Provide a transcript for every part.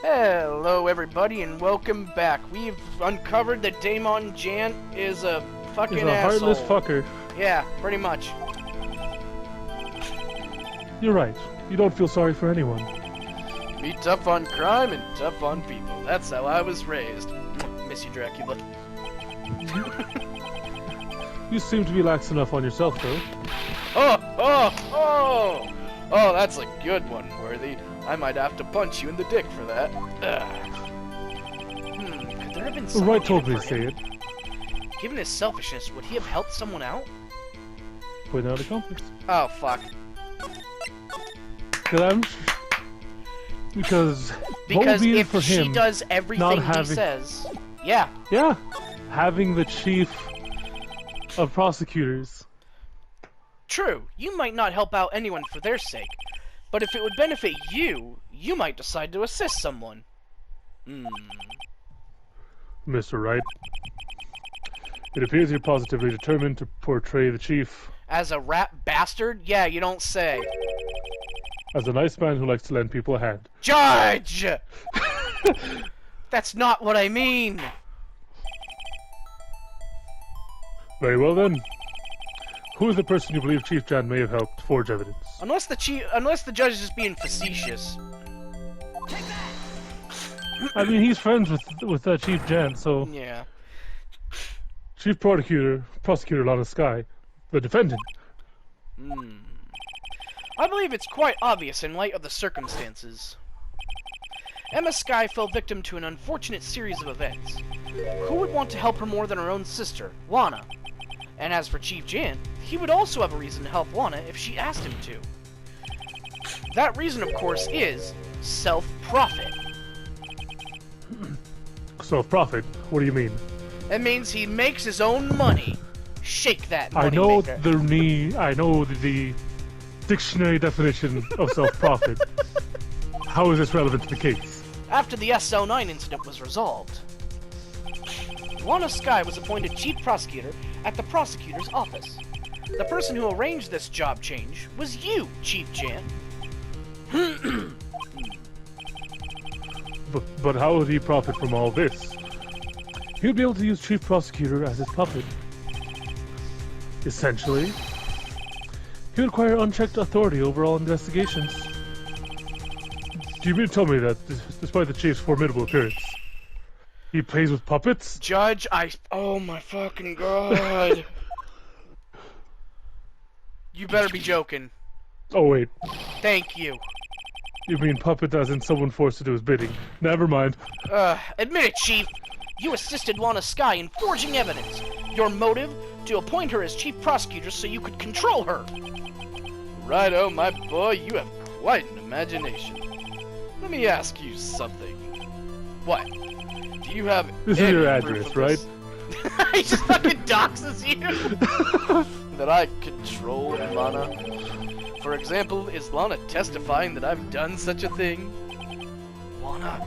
Hello everybody and welcome back. We've uncovered that Damon Jant is a fucking He's a asshole. heartless fucker. Yeah, pretty much. You're right. You don't feel sorry for anyone. Be tough on crime and tough on people. That's how I was raised. Miss you, Dracula. You seem to be lax enough on yourself, though. Oh, that's a good one, Worthy. I might have to punch you in the dick for that. Could there have been something Wright told in me it to for say him? it. Given his selfishness, would he have helped someone out? Point out a compass. Oh, fuck. Because Because be if for she him does everything he having... says... Yeah. Yeah. Having the chief of prosecutors. True, you might not help out anyone for their sake, but if it would benefit you, you might decide to assist someone. Mr. Wright, it appears you're positively determined to portray the chief As a rat bastard? Yeah, you don't say. as a nice man who likes to lend people a hand. Judge! That's not what I mean! Very well then. Who is the person you believe Chief Jan may have helped forge evidence? Unless the judge is just being facetious. I mean, he's friends with Chief Jan, so... Yeah. Chief Prosecutor Lana Sky, the defendant. I believe it's quite obvious in light of the circumstances. Emma Sky fell victim to an unfortunate series of events. Who would want to help her more than her own sister, Lana? And as for Chief Jan, he would also have a reason to help Lana if she asked him to. That reason, of course, is self-profit. Self-profit? What do you mean? It means he makes his own money. Shake that money I know maker. I know the dictionary definition of self-profit. How is this relevant to the case? After the SL9 incident was resolved, Lana Sky was appointed chief prosecutor at the prosecutor's office. The person who arranged this job change was you, Chief Jan. But how would he profit from all this? He would be able to use chief prosecutor as his puppet. Essentially, he would acquire unchecked authority over all investigations. Do you mean to tell me that, despite the chief's formidable appearance, he plays with puppets? Judge, oh my fucking god. You better be joking. Oh wait, Thank you. you mean puppet as in someone forced to do his bidding. Never mind. Admit it, Chief. You assisted Lana Sky in forging evidence. Your motive? To appoint her as chief prosecutor so you could control her. Righto, my boy, you have quite an imagination. Let me ask you something. What? Do you have This is any your proof address, of right? this? He just fucking doxes you. That I control Lana. For example, is Lana testifying that I've done such a thing? Lana.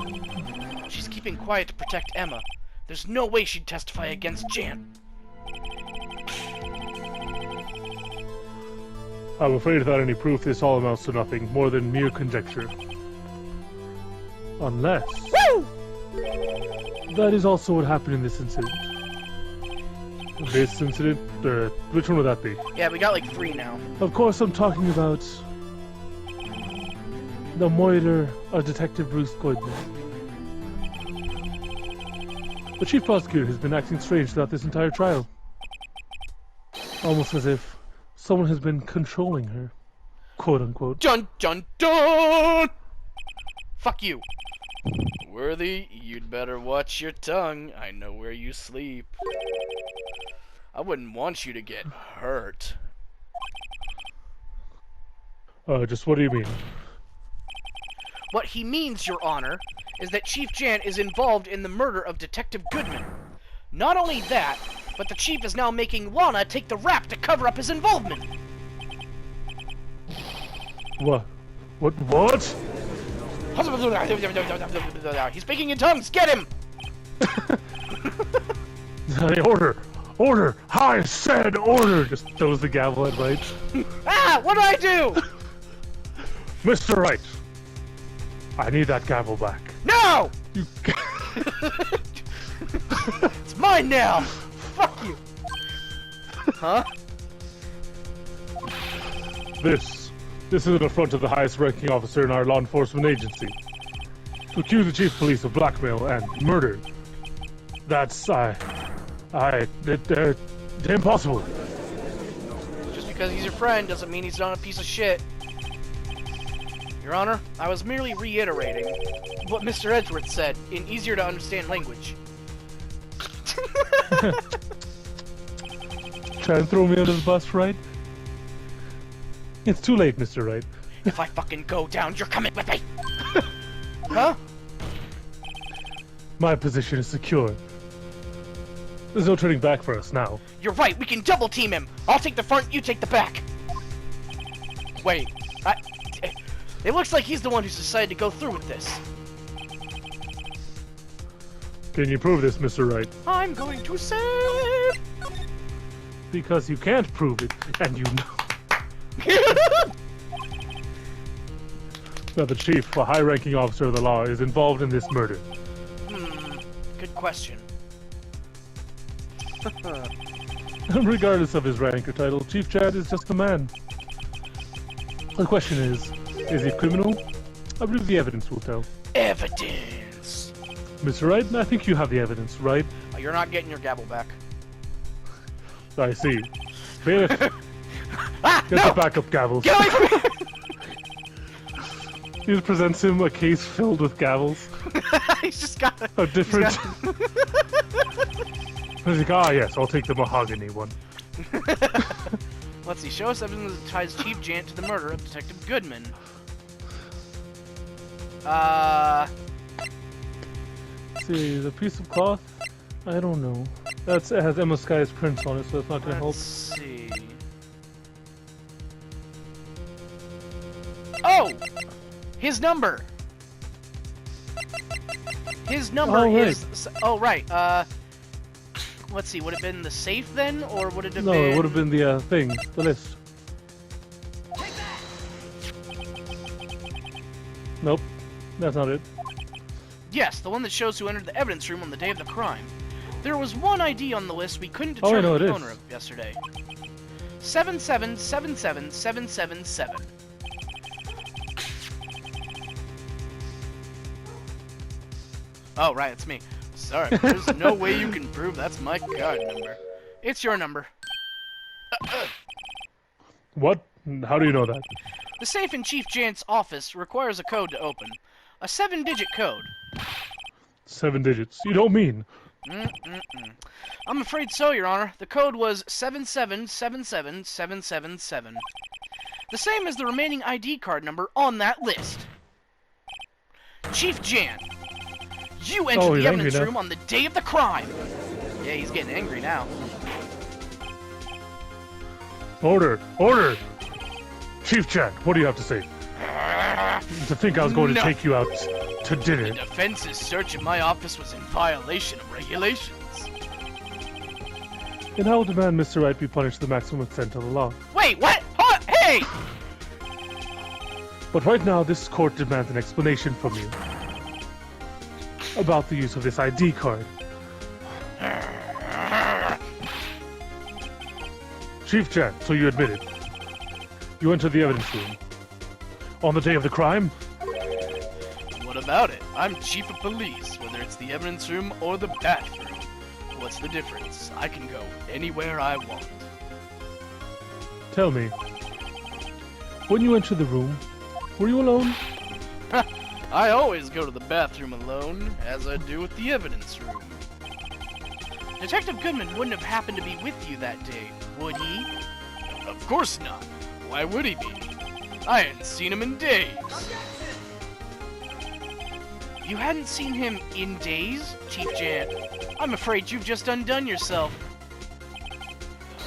She's keeping quiet to protect Emma. There's no way she'd testify against Jan. I'm afraid without any proof, this all amounts to nothing more than mere conjecture. Unless... Woo! that is also what happened in this incident. This incident? Which one would that be? Yeah, we got like 3 now. Of course, I'm talking about... the murder of Detective Bruce Goldman. The chief prosecutor has been acting strange throughout this entire trial. Almost as if someone has been controlling her. Quote unquote. Dun dun dun! Fuck you. Worthy, you'd better watch your tongue. I know where you sleep. I wouldn't want you to get hurt. Just what do you mean? What he means, Your Honor, is that Chief Jan is involved in the murder of Detective Goodman. Not only that, but the Chief is now making Lana take the rap to cover up his involvement. What? What? He's speaking in tongues. Get him! Hey, order! Order! I said order! Just throws the gavel at Wright. Ah! What did I do? Mr. Wright, I need that gavel back. No! You... It's mine now! Fuck you! Huh? This is an affront to the highest ranking officer in our law enforcement agency. To accuse the chief of police of blackmail and murder. That's, impossible. Just because he's your friend doesn't mean he's not a piece of shit. Your Honor, I was merely reiterating what Mr. Edgeworth said in easier to understand language. Try and throw me under the bus, Wright? It's too late, Mr. Wright. If I fucking go down, you're coming with me! Huh? My position is secure. There's no turning back for us now. You're right, we can double team him! I'll take the front, you take the back! Wait, it looks like he's the one who's decided to go through with this. Can you prove this, Mr. Wright? I'm going to save! Because you can't prove it, and you know. That the chief, a high-ranking officer of the law, is involved in this murder. Good question. Regardless of his rank or title, Chief Chad is just a man. The question is he a criminal? I believe the evidence will tell. Evidence! Mr. Wright, I think you have the evidence, right? Oh, you're not getting your gavel back. I see. Bailiff, get the backup gavels. Get away from me! He just presents him a case filled with gavels. He's just got A different... He's like, ah yes, I'll take the mahogany one. Let's see, show us evidence that ties Chief Jant to the murder of Detective Goodman. See, the piece of cloth? I don't know. It has Emma Sky's prints on it, so that's not gonna help. Let's see. Oh! His number! His number Oh, right. is... Oh, right. Let's see, would it have been the safe then? Or would it have No, been... it would have been the thing, the list. Nope, that's not it. Yes, the one that shows who entered the evidence room on the day of the crime. There was one ID on the list we couldn't Oh, I determine know the it owner is. of yesterday. 7777777. Oh, right, it's me. Sorry, there's no way you can prove that's my card number. It's your number. What? How do you know that? The safe in Chief Jant's office requires a code to open. A 7-digit code. 7 digits. You don't mean? I'm afraid so, Your Honor. The code was 7777777. The same as the remaining ID card number on that list. Chief Jant, you entered the evidence room on the day of the crime. Yeah, he's getting angry now. Order! Order! Chief Chad, what do you have to say? To think I was going to take you out to dinner. The defense's search of my office was in violation of regulations. Then I will demand Mr. Wright be punished to the maximum extent of the law. Wait, what? Hold, hey! But right now, this court demands an explanation from you about the use of this ID card. Chief Chad, so you admit it. You entered the evidence room on the day of the crime? What about it? I'm chief of police, whether it's the evidence room or the bathroom. What's the difference? I can go anywhere I want. Tell me, when you entered the room, were you alone? I always go to the bathroom alone, as I do with the evidence room. Detective Goodman wouldn't have happened to be with you that day, would he? Of course not. Why would he be? I hadn't seen him in days. You hadn't seen him in days, Chief Jant? I'm afraid you've just undone yourself.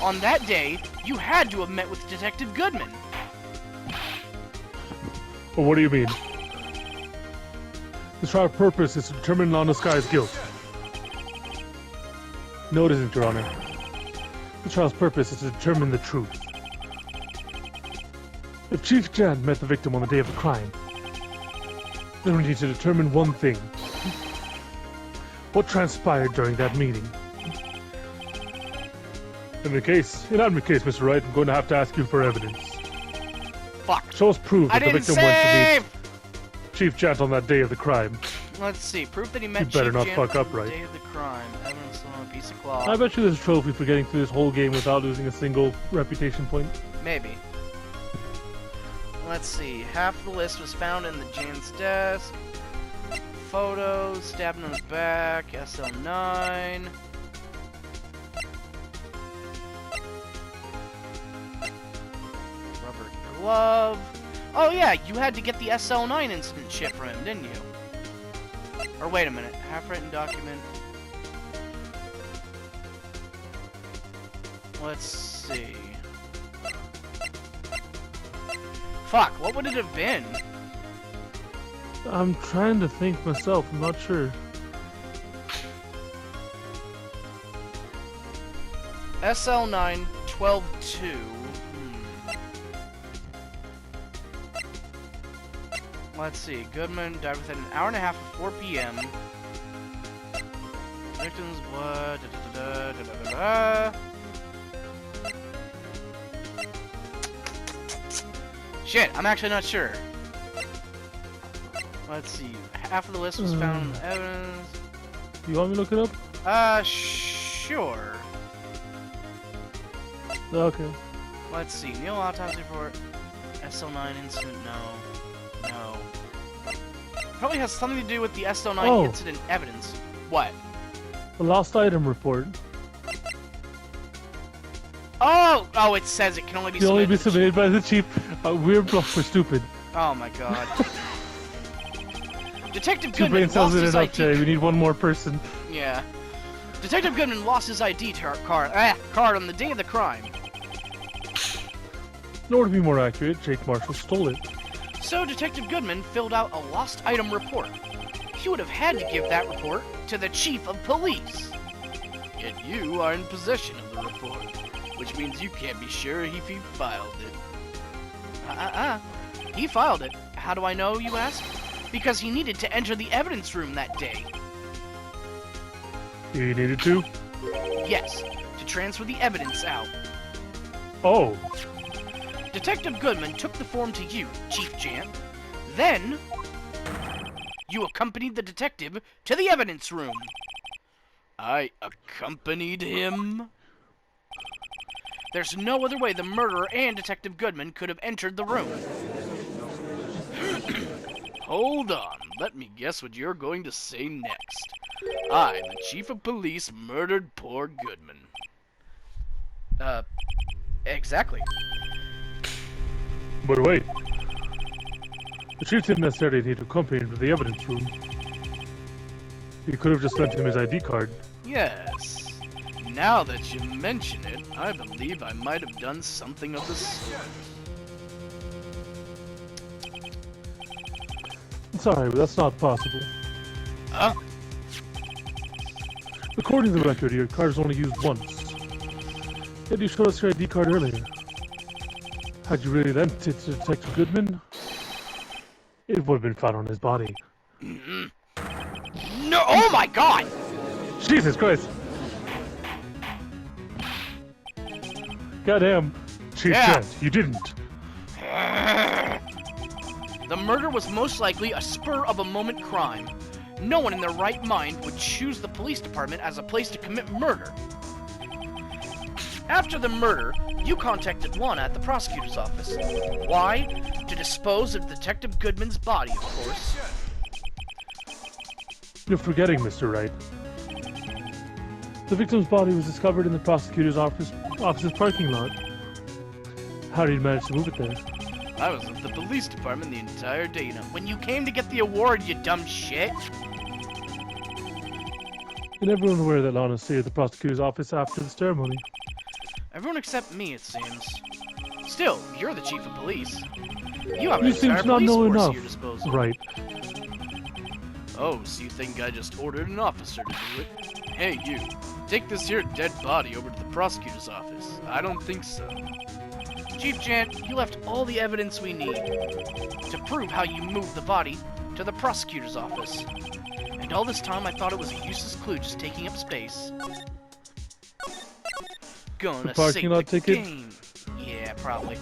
On that day, you had to have met with Detective Goodman. Well, what do you mean? The trial purpose is to determine Lana Sky's guilt. No, it isn't, Your Honor. The trial's purpose is to determine the truth. If Chief Jan met the victim on the day of the crime, Then we need to determine one thing. What transpired during that meeting? In that case, Mr. Wright, I'm going to have to ask you for evidence. Fuck. Show us proof I that the didn't victim went to save! meet Chief Jant on that day of the crime. Let's see. Proof that he met You better Chief not Jant fuck on up, the Wright. day of the crime. Evidence on a piece of cloth. I bet you there's a trophy for getting through this whole game without losing a single reputation point. Maybe. Let's see. Half the list was found in the Jan's desk. Photos, stabbing on the back, SL9. Rubber glove. Oh yeah, you had to get the SL9 incident shit for him, didn't you? Or wait a minute. Half-written document. Let's see. Fuck, what would it have been? I'm trying to think myself, I'm not sure. SL9 12-2. Let's see. Goodman died within an hour and a half of 4 p.m. Victims blood. Shit, I'm actually not sure. Let's see. Half of the list was found in evidence. You want me to look it up? Sure. Okay. Let's see. Neil autopsy report. SL9 incident, no. No. Probably has something to do with the SL9 incident evidence. What? The lost item report. Oh! Oh, it says it can only be Can only be submitted by the chief. We're stupid. Oh my god. Detective Two Goodman brain cells lost in his it up, ID. Jerry. We need one more person. Yeah. Detective Goodman lost his ID card on the day of the crime. In order to be more accurate, Jake Marshall stole it. So Detective Goodman filled out a lost item report. He would have had to give that report to the chief of police. Yet you are in possession of the report, which means you can't be sure if he filed it. He filed it. How do I know, you ask? Because he needed to enter the evidence room that day. You needed to? Yes, to transfer the evidence out. Oh. Detective Goodman took the form to you, Chief Jant. Then, you accompanied the detective to the evidence room. I accompanied him? There's no other way the murderer and Detective Goodman could have entered the room. Hold on, let me guess what you're going to say next. I, the chief of police, murdered poor Goodman. Exactly. But wait. The chief didn't necessarily need to accompany him to the evidence room. He could have just lent him his ID card. Yes. Now that you mention it, I believe I might have done something of the sort. Sorry, but that's not possible. According to the record, your card is only used once. Yet you showed us your ID card earlier. Had you really lent it to Detective Goodman, it would have been found on his body. No! Oh my god! Jesus Christ! Goddamn, Chief Jant, you didn't. The murder was most likely a spur-of-a-moment crime. No one in their right mind would choose the police department as a place to commit murder. After the murder, you contacted Lana at the prosecutor's office. Why? To dispose of Detective Goodman's body, of course. You're forgetting, Mr. Wright. The victim's body was discovered in the prosecutor's office's parking lot. How did you manage to move it there? I was with the police department the entire day, you know. When you came to get the award, you dumb shit. And everyone aware that Lana stayed at the prosecutor's office after the ceremony. Everyone except me, it seems. Still, you're the chief of police. You have an You seem entire to not police know force enough. at your disposal. Right. Oh, so you think I just ordered an officer to do it? Hey, you. Take this here dead body over to the prosecutor's office. I don't think so. Chief Jant, you left all the evidence we need to prove how you moved the body to the prosecutor's office. And all this time I thought it was a useless clue just taking up space. Gonna save the ticket? game. Yeah, probably.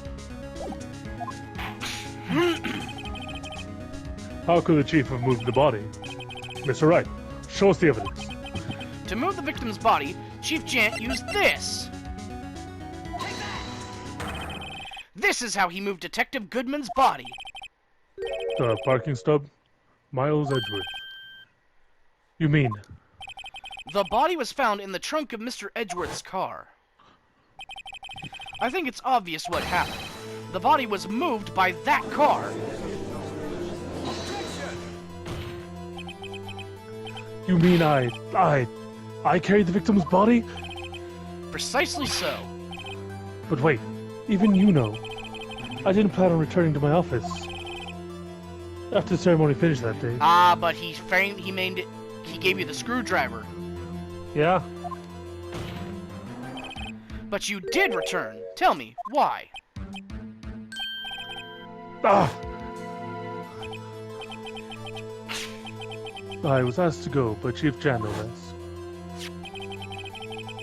How could the chief have moved the body? Mr. Wright, show us the evidence. To move the victim's body, Chief Jant used this. This is how he moved Detective Goodman's body. The parking stub? Miles Edgeworth. You mean? The body was found in the trunk of Mr. Edgeworth's car. I think it's obvious what happened. The body was moved by that car. You mean I carried the victim's body? Precisely so. But wait, even you know. I didn't plan on returning to my office after the ceremony finished that day. Ah, but he gave you the screwdriver. Yeah? But you did return. Tell me, why? Ah! I was asked to go by Chief Jan, no less.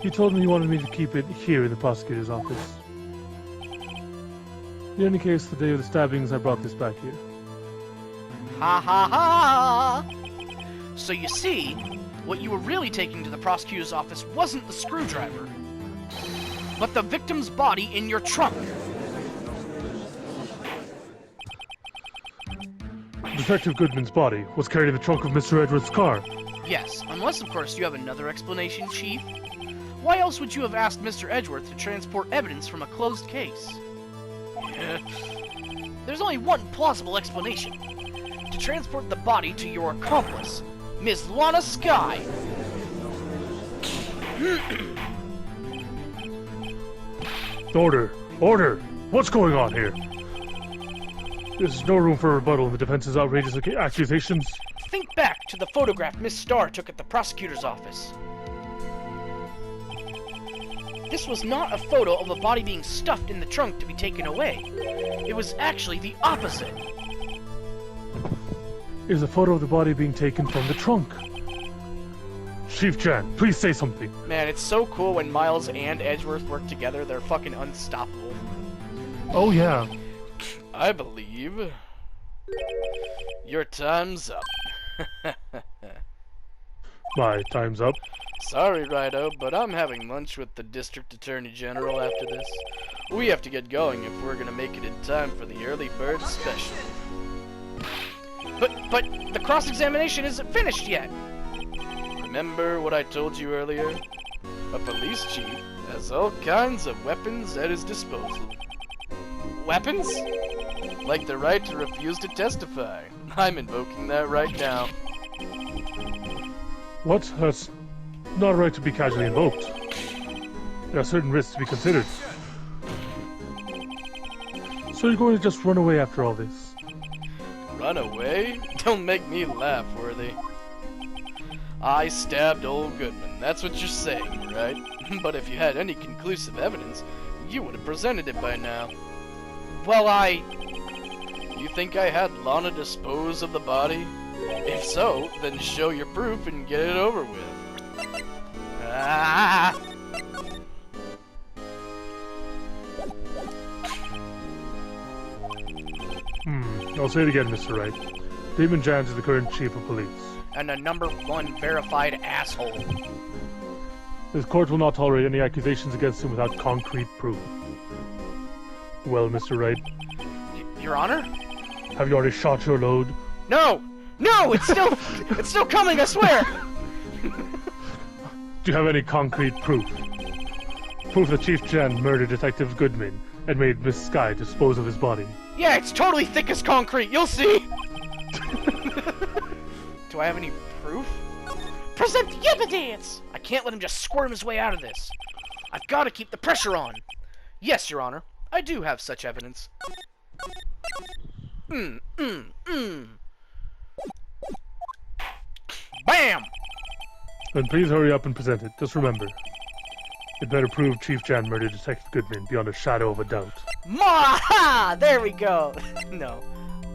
He told me he wanted me to keep it here in the prosecutor's office. In any case, the day of the stabbings, I brought this back here. Ha ha ha! So you see, what you were really taking to the prosecutor's office wasn't the screwdriver, but the victim's body in your trunk. Detective Goodman's body was carried in the trunk of Mr. Edwards' car. Yes, unless of course you have another explanation, Chief. Why else would you have asked Mr. Edgeworth to transport evidence from a closed case? There's only one plausible explanation. To transport the body to your accomplice, Ms. Lana Skye. Order! Order! What's going on here? There's no room for rebuttal in the defense's outrageous accusations. Think back to the photograph Miss Starr took at the prosecutor's office. This was not a photo of a body being stuffed in the trunk to be taken away. It was actually the opposite. It was a photo of the body being taken from the trunk. Chief Jan, please say something. Man, it's so cool when Miles and Edgeworth work together. They're fucking unstoppable. Oh yeah. I believe your time's up. My time's up. Sorry, Righto, but I'm having lunch with the District Attorney General after this. We have to get going if we're gonna make it in time for the early bird special. But the cross-examination isn't finished yet. Remember what I told you earlier? A police chief has all kinds of weapons at his disposal. Weapons? Like the right to refuse to testify. I'm invoking that right now. What? That's not a right to be casually invoked. There are certain risks to be considered. So you're going to just run away after all this? Run away? Don't make me laugh, Worthy. I stabbed old Goodman, that's what you're saying, right? But if you had any conclusive evidence, you would have presented it by now. Well, You think I had Lana dispose of the body? If so, then show your proof and get it over with. Ah! I'll say it again, Mr. Wright. Damon Jans is the current chief of police. And a #1 verified asshole. This court will not tolerate any accusations against him without concrete proof. Well, Mr. Wright. Your Honor? Have you already shot your load? No! No! It's still coming, I swear! Do you have any concrete proof? Proof that Chief Jan murdered Detective Goodman and made Miss Skye dispose of his body? Yeah, it's totally thick as concrete, you'll see! Do I have any proof? Present the evidence! I can't let him just squirm his way out of this. I've got to keep the pressure on. Yes, Your Honor, I do have such evidence. Bam! Then please hurry up and present it. Just remember, it better prove Chief Jan murdered Detective Goodman beyond a shadow of a doubt. Ha! There we go. No.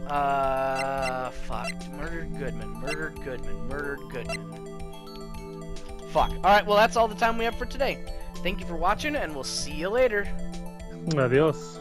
Fuck. Murdered Goodman, murdered Goodman, murdered Goodman. Fuck. Alright, well, that's all the time we have for today. Thank you for watching, and we'll see you later. Adios.